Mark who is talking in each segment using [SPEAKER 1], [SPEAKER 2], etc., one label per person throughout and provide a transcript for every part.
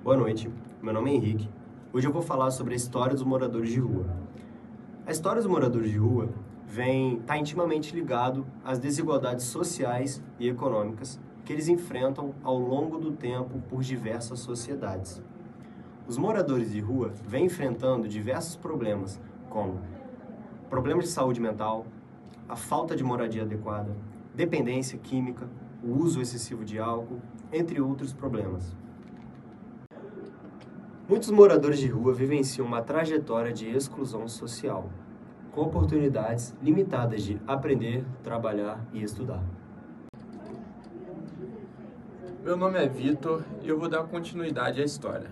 [SPEAKER 1] Boa noite, meu nome é Henrique. Hoje eu vou falar sobre a história dos moradores de rua. A história dos moradores de rua está intimamente ligado às desigualdades sociais e econômicas que eles enfrentam ao longo do tempo por diversas sociedades. Os moradores de rua vêm enfrentando diversos problemas, como problemas de saúde mental, a falta de moradia adequada, dependência química, o uso excessivo de álcool, entre outros problemas. Muitos moradores de rua vivenciam uma trajetória de exclusão social, com oportunidades limitadas de aprender, trabalhar e estudar.
[SPEAKER 2] Meu nome é Vitor e eu vou dar continuidade à história.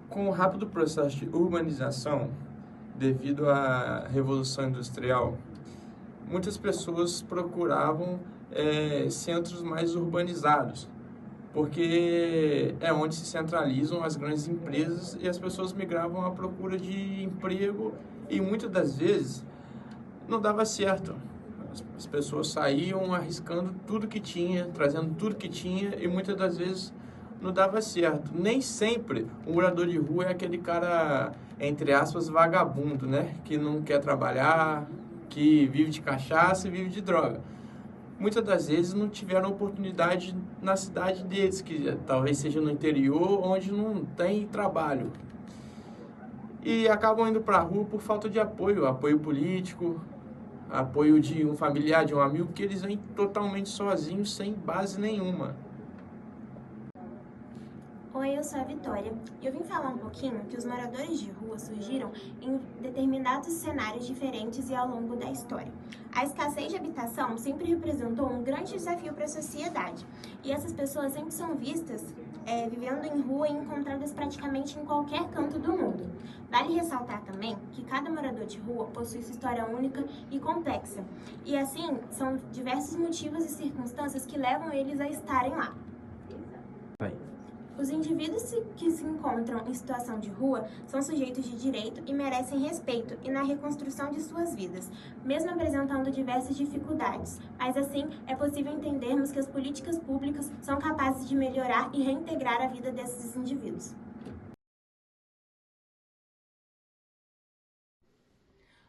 [SPEAKER 2] Com o rápido processo de urbanização, devido à Revolução Industrial, muitas pessoas procuravam centros mais urbanizados, porque é onde se centralizam as grandes empresas e as pessoas migravam à procura de emprego e muitas das vezes não dava certo. As pessoas saíam arriscando tudo que tinha, trazendo tudo que tinha e muitas das vezes não dava certo. Nem sempre o morador de rua é aquele cara, entre aspas, vagabundo, né? Que não quer trabalhar, que vive de cachaça e vive de droga. Muitas das vezes não tiveram oportunidade na cidade deles, que talvez seja no interior, onde não tem trabalho. E acabam indo para a rua por falta de apoio político, apoio de um familiar, de um amigo, que eles vêm totalmente sozinhos, sem base nenhuma.
[SPEAKER 3] Oi, eu sou a Vitória e eu vim falar um pouquinho que os moradores de rua surgiram em determinados cenários diferentes e ao longo da história. A escassez de habitação sempre representou um grande desafio para a sociedade e essas pessoas sempre são vistas vivendo em rua e encontradas praticamente em qualquer canto do mundo. Vale ressaltar também que cada morador de rua possui sua história única e complexa e assim são diversos motivos e circunstâncias que levam eles a estarem lá. Os indivíduos que se encontram em situação de rua são sujeitos de direito e merecem respeito e na reconstrução de suas vidas, mesmo apresentando diversas dificuldades. Mas assim, é possível entendermos que as políticas públicas são capazes de melhorar e reintegrar a vida desses indivíduos.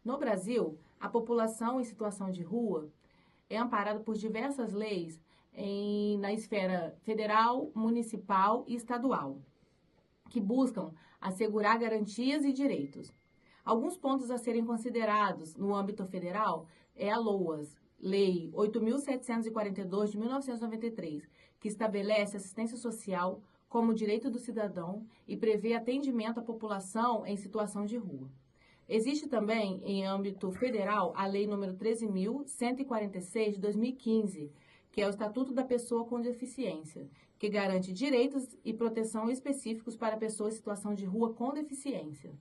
[SPEAKER 4] No Brasil, a população em situação de rua é amparada por diversas leis na esfera federal, municipal e estadual, que buscam assegurar garantias e direitos. Alguns pontos a serem considerados no âmbito federal é a LOAS, Lei 8.742 de 1993, que estabelece assistência social como direito do cidadão e prevê atendimento à população em situação de rua. Existe também, em âmbito federal, a Lei nº 13.146 de 2015, que é o Estatuto da Pessoa com Deficiência, que garante direitos e proteção específicos para pessoas em situação de rua com deficiência.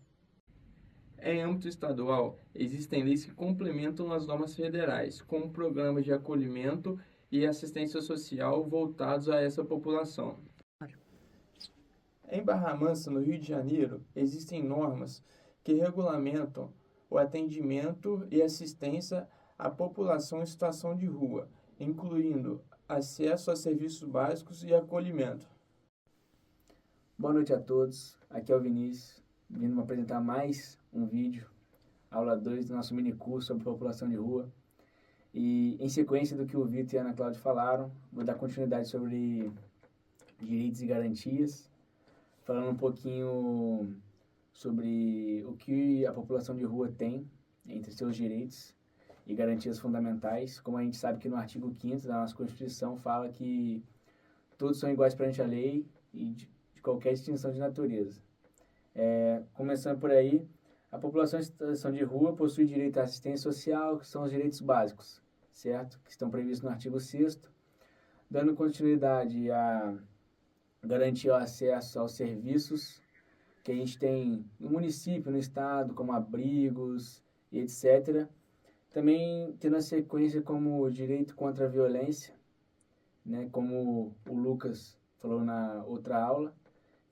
[SPEAKER 2] Em âmbito estadual, existem leis que complementam as normas federais, como programas de acolhimento e assistência social voltados a essa população. Em Barra Mansa, no Rio de Janeiro, existem normas que regulamentam o atendimento e assistência à população em situação de rua, incluindo acesso a serviços básicos e acolhimento.
[SPEAKER 5] Boa noite a todos, aqui é o Vinícius, vindo me apresentar mais um vídeo, aula 2 do nosso mini curso sobre população de rua. E em sequência do que o Vitor e a Ana Cláudia falaram, vou dar continuidade sobre direitos e garantias, falando um pouquinho sobre o que a população de rua tem entre seus direitos e garantias fundamentais. Como a gente sabe que no artigo 5º da nossa Constituição fala que todos são iguais perante a lei e de qualquer distinção de natureza. Começando por aí, a população em situação de rua possui direito à assistência social, que são os direitos básicos, certo? Que estão previstos no artigo 6º, dando continuidade a garantir o acesso aos serviços que a gente tem no município, no estado, como abrigos e etc. Também tendo a sequência como direito contra a violência, né, como o Lucas falou na outra aula,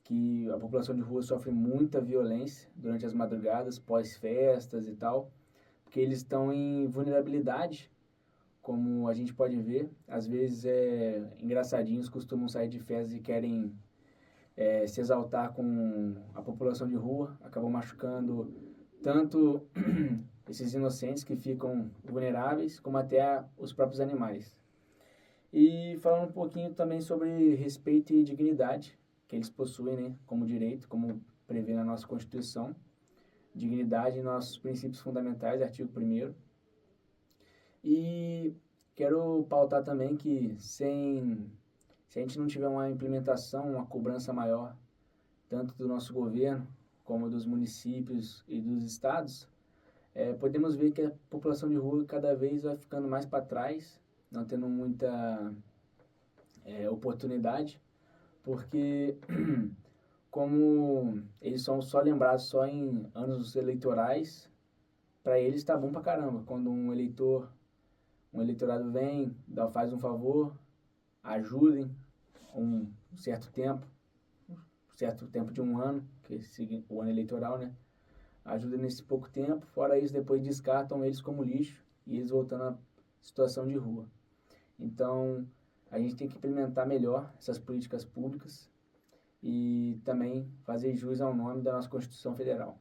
[SPEAKER 5] que a população de rua sofre muita violência durante as madrugadas, pós-festas e tal, porque eles estão em vulnerabilidade, como a gente pode ver. Às vezes engraçadinhos costumam sair de festas e querem se exaltar com a população de rua, acabam machucando tanto esses inocentes que ficam vulneráveis, como até os próprios animais. E falando um pouquinho também sobre respeito e dignidade, que eles possuem, né, como direito, como prevê na nossa Constituição, dignidade em nossos princípios fundamentais, artigo 1º. E quero pautar também que se a gente não tiver uma implementação, uma cobrança maior, tanto do nosso governo, como dos municípios e dos estados, podemos ver que a população de rua cada vez vai ficando mais para trás, não tendo muita oportunidade, porque como eles são só lembrados só em anos eleitorais, para eles está bom para caramba. Quando um eleitorado vem, faz um favor, ajudem um certo tempo de um ano, que é o ano eleitoral, né? Ajuda nesse pouco tempo, fora isso, depois descartam eles como lixo e eles voltando à situação de rua. Então, a gente tem que implementar melhor essas políticas públicas e também fazer jus ao nome da nossa Constituição Federal.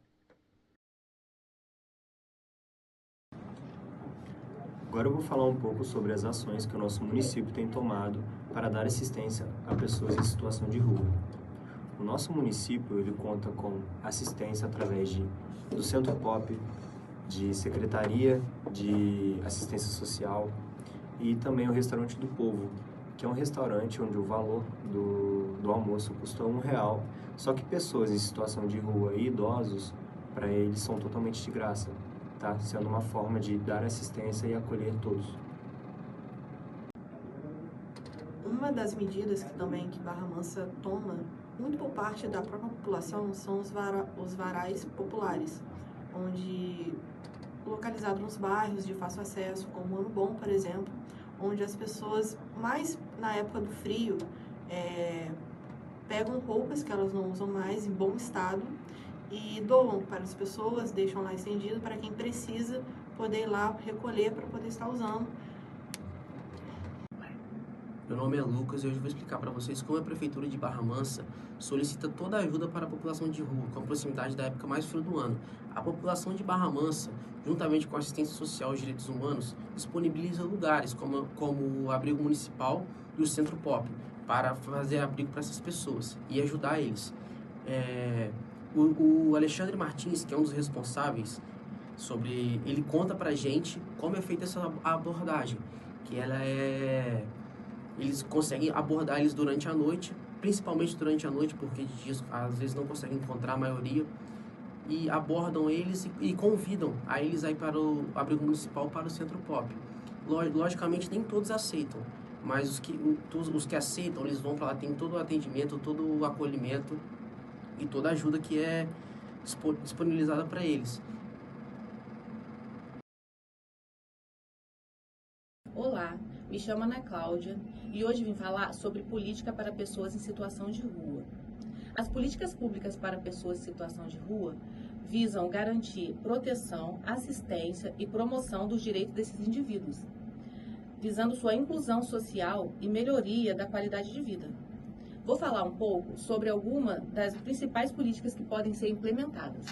[SPEAKER 1] Agora eu vou falar um pouco sobre as ações que o nosso município tem tomado para dar assistência a pessoas em situação de rua. O nosso município ele conta com assistência através do Centro Pop, de Secretaria de Assistência Social e também o Restaurante do Povo, que é um restaurante onde o valor do almoço custa R$1, só que pessoas em situação de rua e idosos, para eles são totalmente de graça, tá? Sendo uma forma de dar assistência e acolher todos.
[SPEAKER 6] Uma das medidas que Barra Mansa toma, muito por parte da própria população, são os varais populares, onde localizado nos bairros de fácil acesso, como Ano Bom, por exemplo, onde as pessoas, mais na época do frio, pegam roupas que elas não usam mais em bom estado e doam para as pessoas, deixam lá estendido para quem precisa poder ir lá recolher para poder estar usando.
[SPEAKER 7] Meu nome é Lucas e hoje vou explicar para vocês como a Prefeitura de Barra Mansa solicita toda a ajuda para a população de rua, com a proximidade da época mais fria do ano. A população de Barra Mansa, juntamente com a Assistência Social e Direitos Humanos, disponibiliza lugares como o Abrigo Municipal e o Centro Pop, para fazer abrigo para essas pessoas e ajudar eles. O Alexandre Martins, que é um dos responsáveis, ele conta pra gente como é feita essa abordagem, que eles conseguem abordar eles durante a noite, principalmente durante a noite, porque de dias às vezes não conseguem encontrar a maioria, e abordam eles e convidam a eles aí para o Abrigo Municipal, para o Centro Pop. Logicamente nem todos aceitam, mas os que aceitam, eles vão para lá, tem todo o atendimento, todo o acolhimento e toda a ajuda que é disponibilizada para eles.
[SPEAKER 4] Olá, me chamo Ana Cláudia e hoje vim falar sobre política para pessoas em situação de rua. As políticas públicas para pessoas em situação de rua visam garantir proteção, assistência e promoção dos direitos desses indivíduos, visando sua inclusão social e melhoria da qualidade de vida. Vou falar um pouco sobre alguma das principais políticas que podem ser implementadas.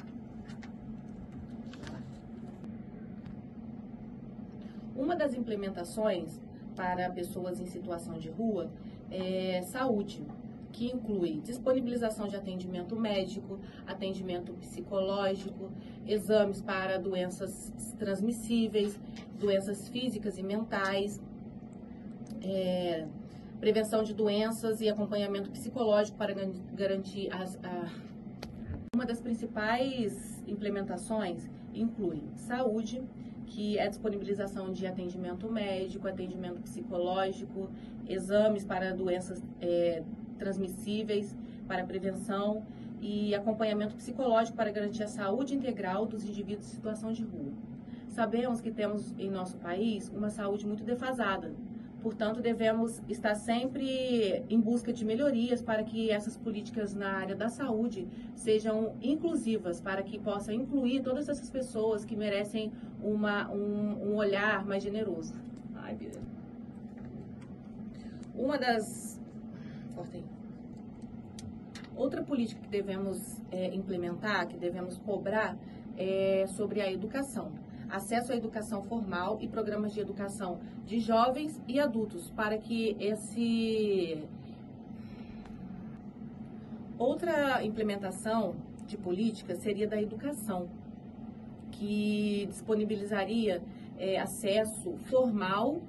[SPEAKER 4] Uma das implementações para pessoas em situação de rua é saúde, que inclui disponibilização de atendimento médico, atendimento psicológico, exames para doenças transmissíveis, doenças físicas e mentais, prevenção de doenças e acompanhamento psicológico para garantir Uma das principais implementações inclui saúde, que é a disponibilização de atendimento médico, atendimento psicológico, exames para doenças transmissíveis, para prevenção e acompanhamento psicológico para garantir a saúde integral dos indivíduos em situação de rua. Sabemos que temos em nosso país uma saúde muito defasada, portanto devemos estar sempre em busca de melhorias para que essas políticas na área da saúde sejam inclusivas, para que possa incluir todas essas pessoas que merecem um olhar mais generoso. Ai, Bia. Outra política que devemos implementar, que devemos cobrar, é sobre a educação. Acesso à educação formal e programas de educação de jovens e adultos, para que Outra implementação de política seria da educação, que disponibilizaria acesso formal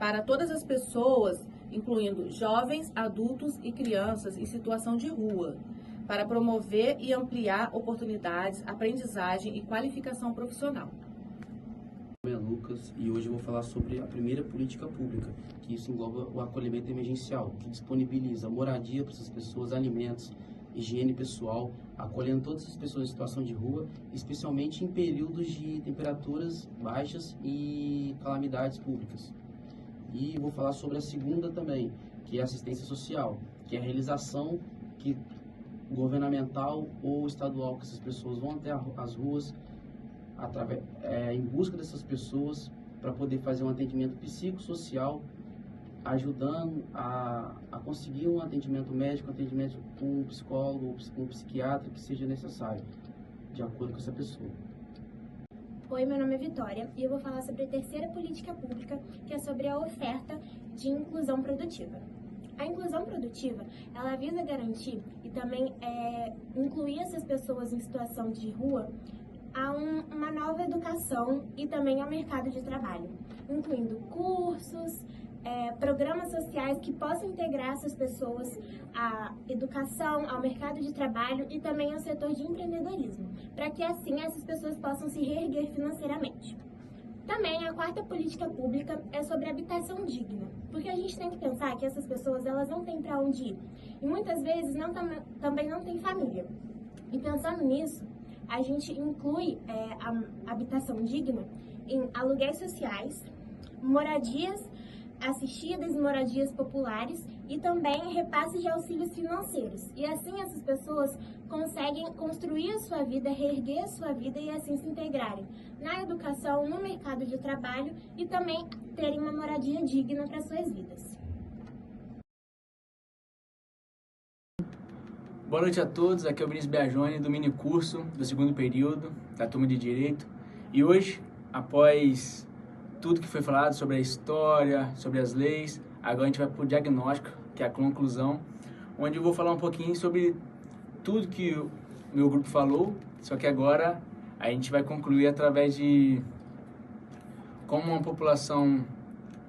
[SPEAKER 4] para todas as pessoas, incluindo jovens, adultos e crianças em situação de rua, para promover e ampliar oportunidades, aprendizagem e qualificação profissional.
[SPEAKER 7] Meu nome é Lucas e hoje eu vou falar sobre a primeira política pública, que isso engloba o acolhimento emergencial, que disponibiliza moradia para essas pessoas, alimentos, higiene pessoal, acolhendo todas as pessoas em situação de rua, especialmente em períodos de temperaturas baixas e calamidades públicas. E vou falar sobre a segunda também, que é a assistência social, que é a realização governamental ou estadual, que essas pessoas vão até as ruas em busca dessas pessoas para poder fazer um atendimento psicossocial, ajudando a conseguir um atendimento médico, um atendimento com um psicólogo, um psiquiatra que seja necessário, de acordo com essa pessoa.
[SPEAKER 3] Oi, meu nome é Vitória e eu vou falar sobre a terceira política pública, que é sobre a oferta de inclusão produtiva. A inclusão produtiva, ela visa garantir e também incluir essas pessoas em situação de rua a uma nova educação e também ao mercado de trabalho, incluindo cursos, programas sociais que possam integrar essas pessoas à educação, ao mercado de trabalho e também ao setor de empreendedorismo, para que assim essas pessoas possam se reerguer financeiramente. Também a quarta política pública é sobre habitação digna, porque a gente tem que pensar que essas pessoas elas não têm para onde ir e muitas vezes também não têm família. E pensando nisso, a gente inclui a habitação digna em aluguéis sociais, moradias assistidas e moradias populares e também repasses de auxílios financeiros. E assim essas pessoas conseguem construir a sua vida, reerguer a sua vida e assim se integrarem na educação, no mercado de trabalho e também terem uma moradia digna para suas vidas.
[SPEAKER 5] Boa noite a todos, aqui é o Vinícius Biagioni do mini curso do segundo período da turma de Direito. E hoje, após tudo que foi falado sobre a história, sobre as leis, agora a gente vai para o diagnóstico, que é a conclusão, onde eu vou falar um pouquinho sobre tudo que o meu grupo falou, só que agora a gente vai concluir através de como uma população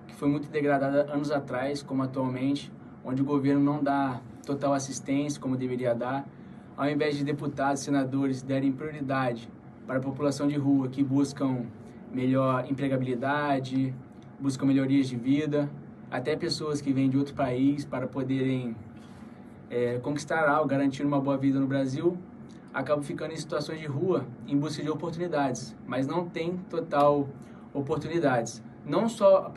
[SPEAKER 5] que foi muito degradada anos atrás, como atualmente, onde o governo não dá total assistência como deveria dar, ao invés de deputados e senadores derem prioridade para a população de rua que buscam melhor empregabilidade, buscam melhorias de vida, até pessoas que vêm de outro país para poderem conquistar algo, garantir uma boa vida no Brasil, acabam ficando em situações de rua em busca de oportunidades, mas não tem total oportunidades. Não só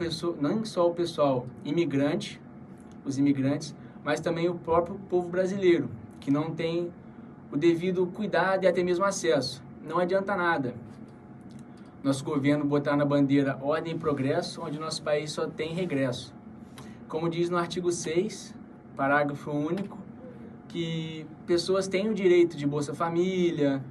[SPEAKER 5] o pessoal imigrante, os imigrantes, mas também o próprio povo brasileiro, que não tem o devido cuidado e até mesmo acesso. Não adianta nada nosso governo botar na bandeira ordem e progresso, onde nosso país só tem regresso. Como diz no artigo 6, parágrafo único, que pessoas têm o direito de Bolsa Família,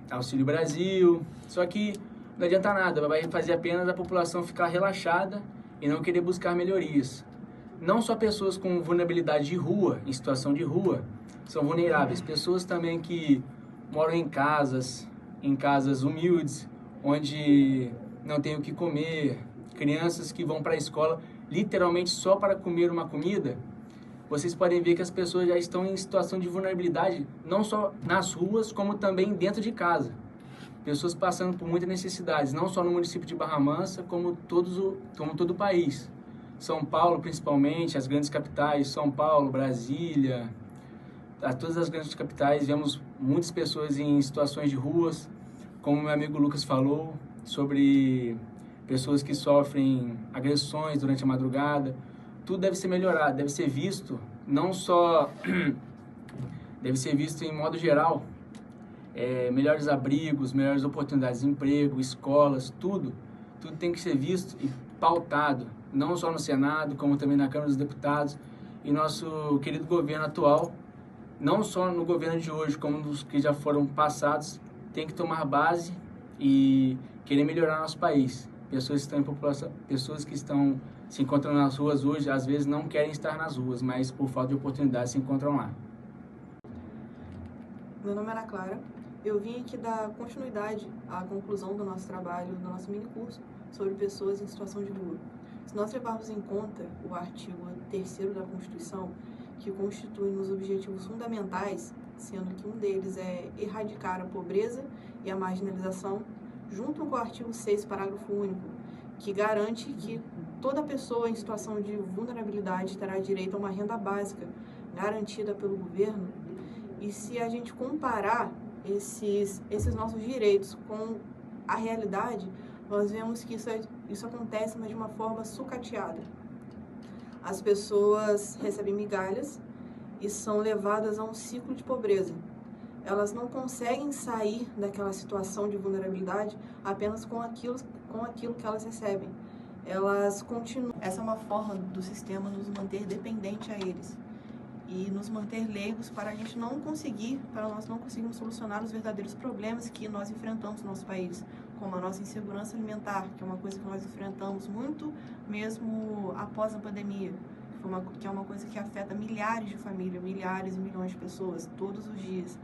[SPEAKER 5] Auxílio Brasil, só que não adianta nada, vai fazer apenas a população ficar relaxada e não querer buscar melhorias. Não só pessoas com vulnerabilidade de rua, em situação de rua, são vulneráveis. Pessoas também que moram em casas humildes, onde não tem o que comer, crianças que vão para a escola literalmente só para comer uma comida. Vocês podem ver que as pessoas já estão em situação de vulnerabilidade, não só nas ruas, como também dentro de casa. Pessoas passando por muitas necessidades, não só no município de Barra Mansa, como todo o país. São Paulo, principalmente, as grandes capitais, São Paulo, Brasília, todas as grandes capitais, vemos muitas pessoas em situações de ruas, como meu amigo Lucas falou, sobre pessoas que sofrem agressões durante a madrugada. Tudo deve ser melhorado, deve ser visto, não só, deve ser visto em modo geral, melhores abrigos, melhores oportunidades de emprego, escolas, tudo tem que ser visto e pautado, não só no Senado, como também na Câmara dos Deputados, e nosso querido governo atual não só no governo de hoje, como nos que já foram passados, tem que tomar base e querer melhorar nosso país. Pessoas que estão em população, pessoas que estão se encontram nas ruas hoje, às vezes não querem estar nas ruas, mas por falta de oportunidade se encontram lá.
[SPEAKER 6] Meu nome é Ana Clara. Eu vim aqui dar continuidade à conclusão do nosso trabalho, do nosso minicurso sobre pessoas em situação de rua. Se nós levarmos em conta o artigo 3º da Constituição, que constitui nos objetivos fundamentais, sendo que um deles é erradicar a pobreza e a marginalização, junto com o artigo 6º, parágrafo único, que garante que toda pessoa em situação de vulnerabilidade terá direito a uma renda básica garantida pelo governo. E se a gente comparar esses nossos direitos com a realidade, nós vemos que isso acontece, mas de uma forma sucateada. As pessoas recebem migalhas e são levadas a um ciclo de pobreza. Elas não conseguem sair daquela situação de vulnerabilidade apenas com aquilo que elas recebem. Elas continuam. Essa é uma forma do sistema nos manter dependente a eles e nos manter leigos para nós não conseguirmos solucionar os verdadeiros problemas que nós enfrentamos no nosso país, como a nossa insegurança alimentar, que é uma coisa que nós enfrentamos muito mesmo após a pandemia, que é uma coisa que afeta milhares de famílias, milhares e milhões de pessoas todos os dias.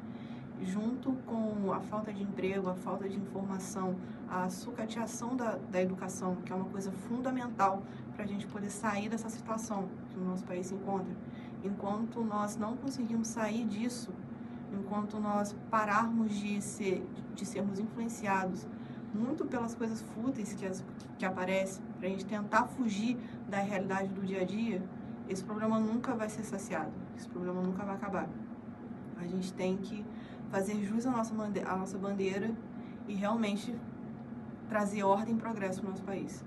[SPEAKER 6] Junto com a falta de emprego, a falta de informação, a sucateação da educação, que é uma coisa fundamental para a gente poder sair dessa situação que o nosso país se encontra. Enquanto nós não conseguimos sair disso, enquanto nós pararmos de sermos influenciados muito pelas coisas fúteis que aparecem, para a gente tentar fugir da realidade do dia a dia, esse problema nunca vai ser saciado, esse problema nunca vai acabar. A gente tem que fazer jus à nossa bandeira e realmente trazer ordem e progresso para o nosso país.